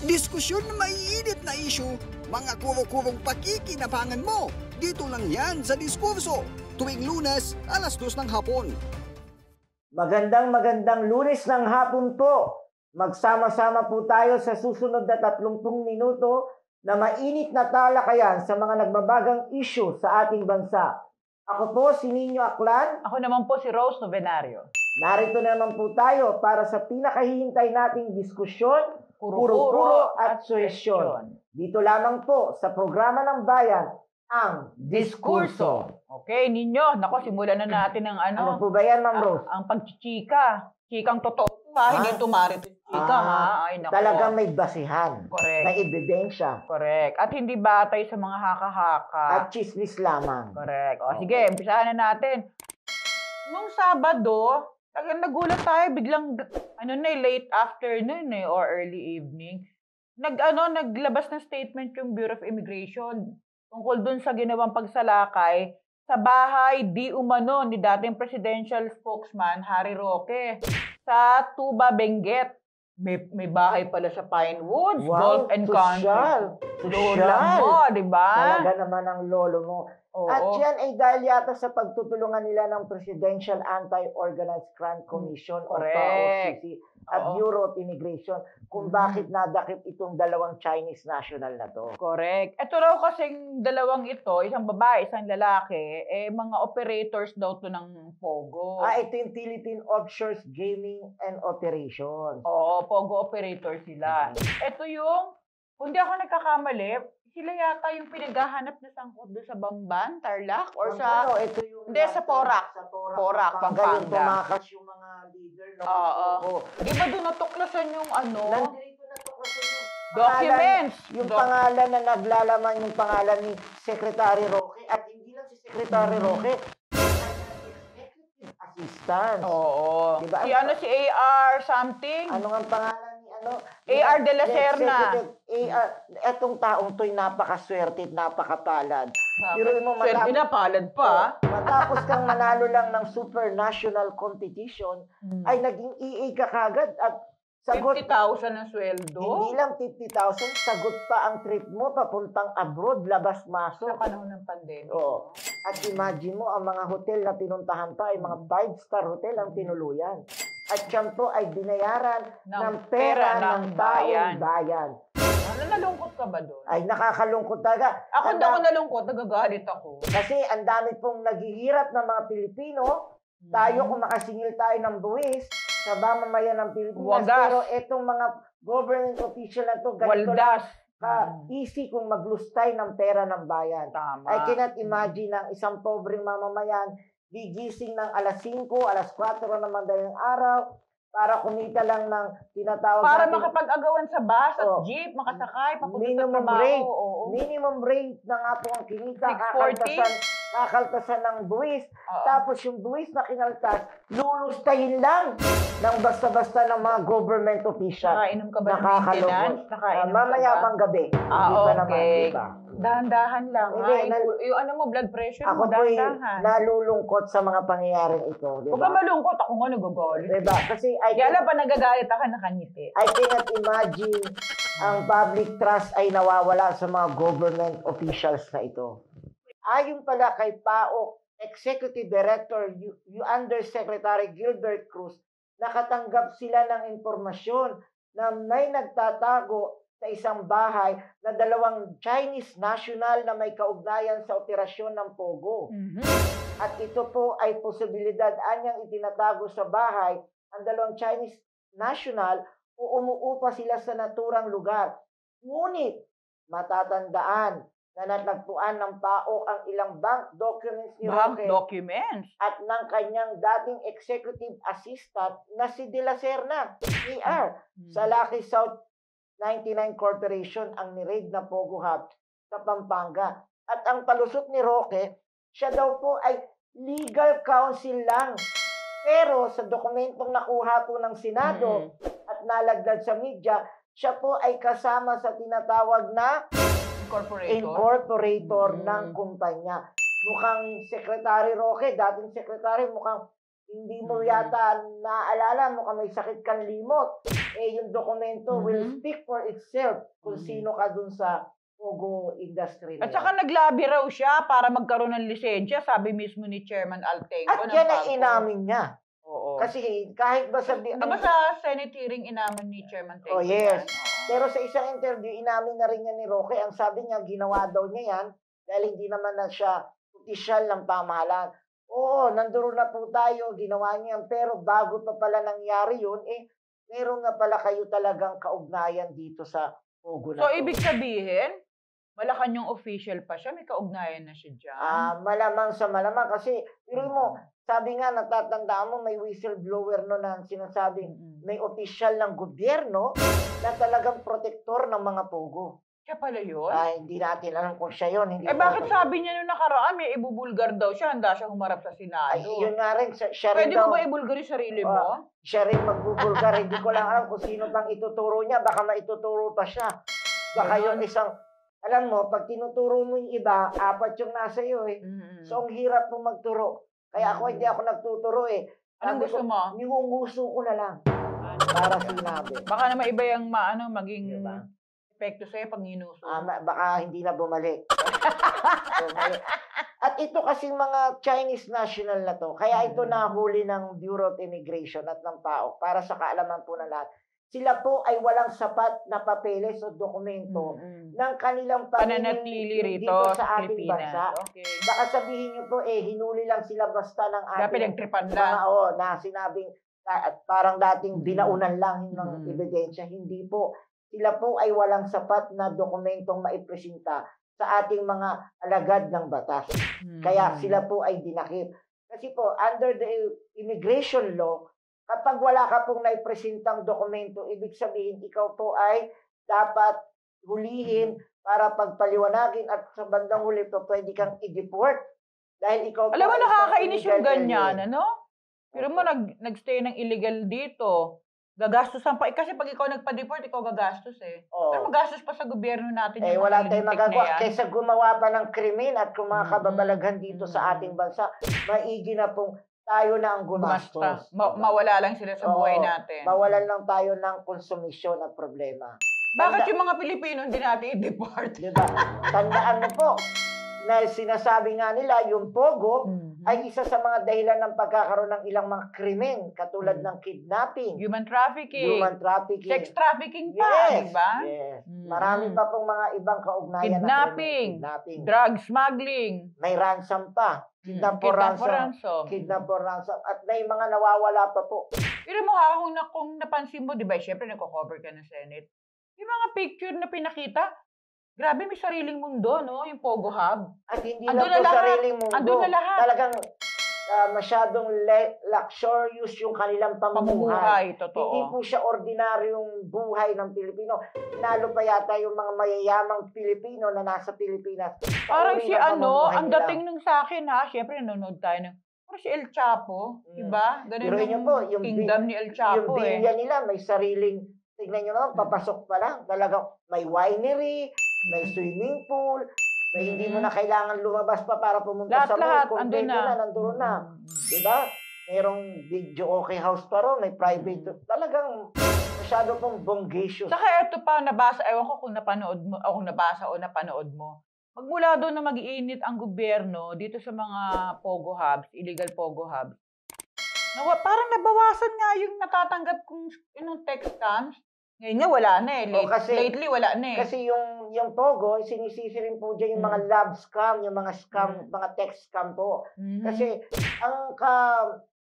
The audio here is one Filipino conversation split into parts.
Diskusyon na maiinit na issue, mga kuro-kurong pakikinabangan mo. Dito lang yan sa Diskurso, tuwing Lunes, 2:00 ng hapon. Magandang Lunes ng hapon po. Magsama-sama po tayo sa susunod na 30 minuto na mainit na talakayan sa mga nagbabagang issue sa ating bansa. Ako po si Nino Aklan. Ako naman po si Rose Novenario. Narito naman po tayo para sa pinakahihintay nating diskusyon, Kuro-kuro at suwesyon. Dito lamang po sa programa ng bayan, ang Diskurso. Okay, Ninyo, nako, simulan na natin ang Ano po ba yan, Ma'am Rose? ang pagchichika. Chikang totoo ha, hindi tumarit chika ha. Ay, nako. Talagang may basihan. Correct. May ebidensya. Correct. At hindi batay sa mga haka-haka. At chismis lamang. Correct. O, sige, umpisahan na natin. Nung Sabado, nagulat tayo, biglang, late afternoon or early evening. Naglabas ng statement yung Bureau of Immigration tungkol dun sa ginawang pagsalakay sa bahay di umano ni dating presidential spokesman Harry Roque sa Tuba, Benguet. May bahay pala sa Pinewoods, Golf and Country. Lola mo, di ba? Talaga naman ang lolo mo. Oo. At yan ay dahil yata sa pagtutulungan nila ng Presidential Anti-Organized Crime Commission o PAOCC at Bureau of Immigration kung bakit nadakip itong dalawang Chinese national na to. Correct. Ito raw kasing dalawang ito, isang babae, isang lalaki, mga operators daw to ng Pogo. Ito yung Philippine Offshore Gaming and Operations. Oo, Pogo operator sila. Ito yung, kung di ako nagkakamali, sila yata yung pinaghahanap na sangkot doon sa Bamban, Tarlac, or sa... Ito yung Hindi, sa Porac. Sa Porac, Pampanga. Yung tumakas yung mga leader. Oo. Di ba doon natuklasan yung Nandito natuklasan yung documents. Yung pangalan na naglalaman yung pangalan ni Secretary Roque at hindi lang si Secretary Roque, executive assistant. Oo. Diba? Si AR something? Ano ang pangalan ni AR de la Serna. Etong taong to'y napakaswerte at napakapalad. Swerte na, palad pa. Matapos kang manalo lang ng supranational competition, ay naging EA ka kagad at sagot 50,000 ang sweldo? Hindi lang 50,000, sagot pa ang trip mo papuntang abroad, labas-masok. Sa panahon ng pandemic. Oo. At imagine mo, ang mga hotel na pinuntahan pa ay mga 5-star hotel ang tinuluyan. At yan po ay binayaran ng pera ng bayan. Nalungkot ka ba doon? Ay, nakakalungkot talaga. Ako hindi ako nalungkot, nagagalit ako. Kasi ang dami pong naghihirap ng mga Pilipino, tayo kung makasingil tayo ng buwis, sa mamamayan ng Pilipinas. Wagas. Pero etong mga government official na to, ganito Waldas. lang easy kung maglustay ng pera ng bayan. Tama. I cannot imagine ang isang pobreng mamamayan gigising ng alas 5, alas 4 na madaling araw para kumita lang ng tinatawag para natin. makapag-agawan sa bus at jeep, makasakay, papunta sa trabaho. Rate. Minimum rate na nga po ang kinita. 640? Kakaltasan ng buwis. Tapos yung buwis na kinaltas, lulustahin lang ng basta-basta ng mga government official. Nakainom ka ba ng maintenance? Mamaya pang gabi. Okay. Dahan-dahan lang. Yung blood pressure mo, dahan-dahan. Nalulungkot sa mga pangyayaring ito. Diba? Huwag ka malungkot. Ako nga nagagalit. Diba? Kasi Kaya pa nagagalit ako, nakangiti. I cannot imagine ang public trust ay nawawala sa mga government officials na ito. Ayon pala kay PAOK Executive Director Undersecretary Gilbert Cruz, nakatanggap sila ng impormasyon na may nagtatago sa isang bahay na dalawang Chinese national na may kaugnayan sa operasyon ng Pogo. At ito po ay posibilidad anyang itinatago sa bahay ang dalawang Chinese national o umuupa sila sa naturang lugar. Ngunit matatandaan na natagpuan ng PAOK ang ilang bank documents ni Roque at ng kanyang dating executive assistant na si De La Serna, AR, sa Lucky South 99 Corporation ang ni-raid na Pogo Hub sa Pampanga. At ang palusot ni Roque, siya daw po ay legal counsel lang. Pero sa dokumentong nakuha po ng Senado at nalagdag sa media, siya po ay kasama sa tinatawag na incorporator ng kumpanya. Mukhang Secretary Roque, dating Secretary, mukhang hindi mo yata naaalala mo kung may sakit kang limot. Yung dokumento will speak for itself kung sino ka dun sa Pogo industry na At saka naglabi raw siya para magkaroon ng lisensya, sabi mismo ni Chairman Altenco. At yan ay inamin niya. Oo. Kasi kahit ba sabi... Di ba sa Senate hearing inamin ni Chairman Tenco? Oh, yes. Pero sa isang interview, inamin na rin niya ni Roque. Ang sabi niya, ginawa daw niya yan dahil hindi naman na siya opisyal ng pamahalaan. Oo, nandoon na po tayo, ginawa niya yan. Pero bago pa pala nangyari yun, meron nga pala kayo talagang kaugnayan dito sa Pogo na So, to. ibig sabihin, Malacanang official pa siya, may kaugnayan na siya dyan. Malamang sa malamang. Kasi, pero mo, sabi nga, natatandaan mo, may whistleblower no na sinasabing may opisyal ng gobyerno na talagang protektor ng mga Pogo. Siya pala yun? Hindi natin alam kung siya yun. Hindi bakit sabi niya nung nakaraan, may ibubulgar daw siya, handa siya humarap sa Senado? Yun nga rin, siya rin Pwede daw. mo ba ibulgar yung sarili mo? Siya rin magbubulgar. Hindi ko lang alam kung sino pang ituturo niya. Baka maituturo pa siya. Baka yun isang, alam mo, pag tinuturo mo yung iba, 4 yung nasa iyo So, ang hirap mo magturo. Kaya ako, hindi ako nagtuturo Anong gusto mo? Ningunguso ko na lang. Para sinabi. Baka naman iba yung maging Diba? epekto sa'yo pag ginuso. Baka hindi na bumalik. At ito kasing mga Chinese national na to, kaya ito nahuli ng Bureau of Immigration at ng PAOK para sa kaalaman po ng lahat. Sila po ay walang sapat na papeles o dokumento ng kanilang pananatili rito sa ating Pilipinas. bansa. Okay. Baka sabihin nyo po, hinuli lang sila basta ng ating Dapat nagtripan lang. na sinabing parang dating dinaunan lang ng ebidensya. Hindi po. Sila po ay walang sapat na dokumentong maipresenta sa ating mga alagad ng batas. Kaya sila po ay dinakip. Kasi po, under the immigration law, kapag wala ka pong naipresentang dokumento, ibig sabihin, ikaw po ay dapat hulihin para pagpaliwanagin at sa bandang huli po, pwede kang i-deport. Dahil ikaw po alam mo, ay nakakainis yung ganyan, alien. ano? Pero mo, nagstay ng illegal dito. Gagastusan pa. Kasi pag ikaw nagpa-deport, ikaw gagastos Pero magastos pa sa gobyerno natin. Wala tayong magagawa. Kaysa gumawa pa ng krimen at kung mga kababalaghan dito sa ating bansa, maigi na pong tayo na ang gumastos. Mawala lang sila sa buhay natin. Mawalan lang tayo ng konsumisyon at problema. Bakit yung mga Pilipino hindi natin i-deport? Diba? Tandaan mo po, na sinasabi nga nila, yung Pogo ay isa sa mga dahilan ng pagkakaroon ng ilang mga krimen, katulad ng kidnapping, Human trafficking, sex trapficking pa, diba? Yes. Marami pa pong mga ibang kaugnayan kidnapping, drug smuggling, may ransom pa. Kidnap for ransom. At may mga nawawala pa po. Pero mo kung napansin mo, diba, syempre nagko-cover ka ng Senate, yung mga picture na pinakita, grabe, may sariling mundo, no? Yung Pogo Hub. At hindi lang po sariling mundo. Andun na lahat. Talagang masyadong luxurious yung kanilang pamumuhay. Totoo. Hindi po siya ordinaryong buhay ng Pilipino. Lalo pa yata yung mga mayayamang Pilipino na nasa Pilipinas. Parang si ang dating nung sa akin syempre nanonood tayo ng, parang si El Chapo, diba? Ganun yung kingdom ni El Chapo. Yung bilya nila, may sariling, tignan nyo naman, papasok pa lang. Talagang may winery, may swimming pool, may hindi mo na kailangan lumabas pa para pumunta sa mall. Kung nandun na. Diba? Merong video okay house pa ron, may private. Talagang masyado pong bongacious. Saka ito pa, nabasa, ewan ko kung napanood mo, o kung nabasa o napanood mo. Magmula doon na mag-iinit ang gobyerno dito sa mga Pogo Hubs, illegal Pogo Hubs. Parang nabawasan nga yung natatanggap kong text scams. Ngayon nga, wala na lately, wala na Kasi yung Pogo, sinisisi rin po dyan yung mga love scam, yung mga scam, mga text scam po. Kasi,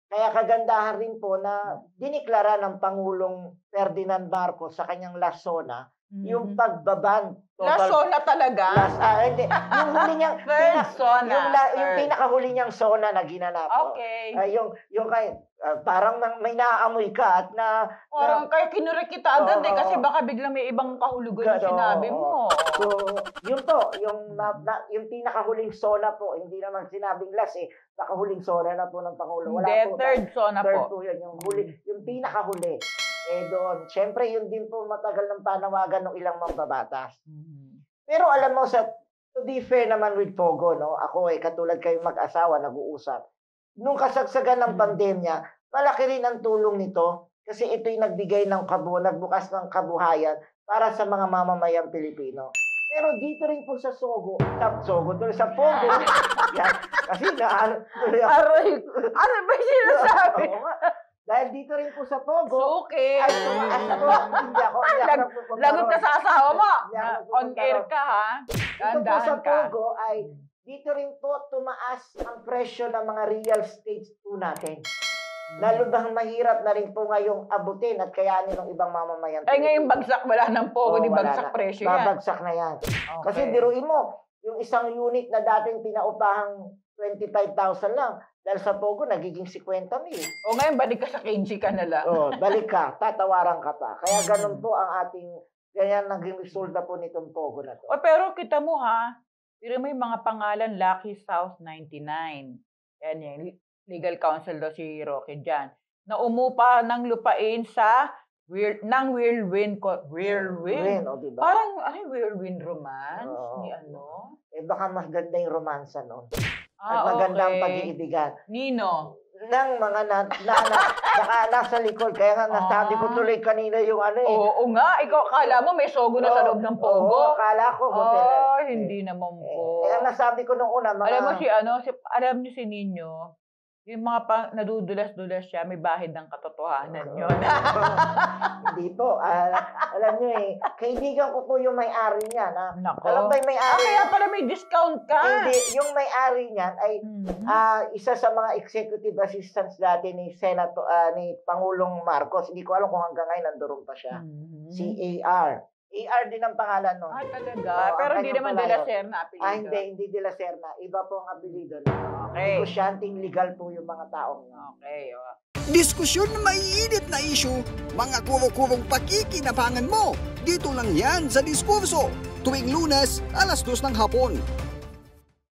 kaya kagandahan rin po na diniklara ng Pangulong Ferdinand Marcos sa kanyang last SONA, yung pagbaban. Last SONA talaga? Hindi. Yung huli niyang, yung pinakahuli niyang SONA na ginanap. Okay. Parang may naaamoy ka at parang kaya kinurek kita agad kasi baka biglang may ibang kahulugan yung sinabi mo. So, yun po, yung pinakahuling SONA po, hindi naman sinabing last nakahuling SONA na po ng Pangulo. Third SONA po. Third po yun, yung pinakahuli. Doon, syempre yun din po matagal ng panawagan ng ilang mambabatas. Pero alam mo, to be fair naman with Pogo, no? Ako katulad kayong mag-asawa, nag-uusap. nung kasagsagan ng pandemya, malaki rin ang tulong nito kasi ito'y nagbigay ng nagbukas ng kabuhayan para sa mga mamamayang Pilipino. Pero dito rin po sa tuloy sa Pogo, yan, kasi Aray, ano ba yung sinasabi? Oo nga. Dahil dito rin po sa Pogo, Okay. ay tumaas ako. Hindi ako nagpupunta Lagot ka ron. sa asawa mo. Hindi ako On nagpupunta air ron. ka, ha? Dito po sa Dahan-dahan ka. Pogo ay dito rin po tumaas ang presyo ng mga real estate po natin. Lalo bang mahirap na rin po ngayong abutin at kayanin ng ibang mamamayan. Ay, ngayon bagsak, wala ng Pogo, Oo, di wala bagsak na. presyo yan. Babagsak na yan. Okay. Kasi biruin mo, yung isang unit na dating pinaupahang 25,000 lang, dahil sa Pogo, nagiging 50,000. O ngayon, balik ka sa KG ka na lang. Oh, balik ka, tatawaran ka pa. Kaya ganun po ang ating, ganyan naging resulta po nitong Pogo na to. O, pero kita mo, ha? Pero may mga pangalan, Lucky South 99. Yan yung legal counsel daw si Roque dyan. Na umupa ng lupain sa whirlwind. Win, o diba? Parang, ano yung whirlwind romance? Oo. Ni ano? Eh baka mas ganda yung romansa noon. Ah, At maganda ang okay. pag-iibigan. Nino? Ng mga nasa likod. Kaya nga nasabi ko tuloy kanina yung ano eh. Oo nga, ikaw akala mo may sogo na sa loob ng Pogo. Oo, akala ko. Oh, hindi naman po. Kaya nasabi ko nung una, mga... Alam mo alam niyo si Nino, yung mga nadudulas-dulas siya, may bahid ng katotohanan yun. Hindi po. Alam niyo eh, kaibigan ko po yung may-ari niyan. Nako. Alam ba yung may-ari? Kaya pala may discount ka. Hindi, yung may-ari niyan ay Mhm. isa sa mga executive assistants dati ni ni Pangulong Marcos. Hindi ko alam kung hanggang ngayon nandoon pa siya. Mhm. Si AR. AR din ang pangalan nun. Talaga? Oo, Pero ang hindi kanyang naman De La palayo. Serna apelido. Hindi De La Serna. Iba po ang apelido. Okay. Negosyanteng legal po yung mga taong yun. Okay. Diskusyon na maiinit na issue, mga kuro-kurong pakikinabangan mo. Dito lang yan sa Diskurso, tuwing Lunes, 2:00 ng hapon.